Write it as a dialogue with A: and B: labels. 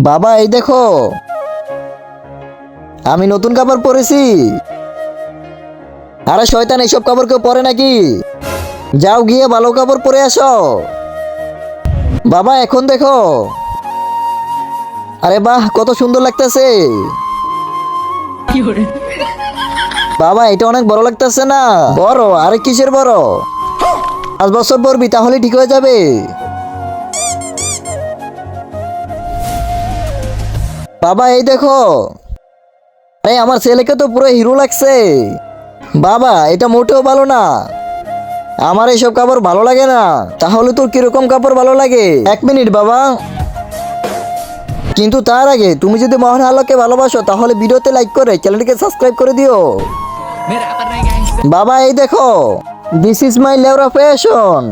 A: বাবা এই দেখো, আমি নতুন কাপড় পরেছি। আরে শয়তান, এইসব কাপড় কেউ পরে নাকি? যাও গিয়ে ভালো কাপড় পরে আসো। বাবা এখন দেখো, আরে বাহ কত সুন্দর লাগতেছে। বাবা এটা অনেক বড় লাগতেছে না? বড়? আরে কিসের বড়? 5 বছর পরবি তাহলে ঠিক হয়ে যাবে। বাবা এই দেখো, আরে আমার ছেলেকে তো পুরো হিরো লাগছে। বাবা এটা মোটেও ভালো না, আমার এইসব কাপড় ভালো লাগে না। তাহলে তোর কিরকম কাপড় ভালো লাগে? 1 মিনিট বাবা, কিন্তু তার আগে তুমি যদি মোহন আলোকে ভালোবাসো তাহলে ভিডিওতে লাইক করে চ্যানেলটিকে সাবস্ক্রাইব করে দিও। বাবা এই দেখো, দিস ইজ মাই লেওরা ফ্যাশন।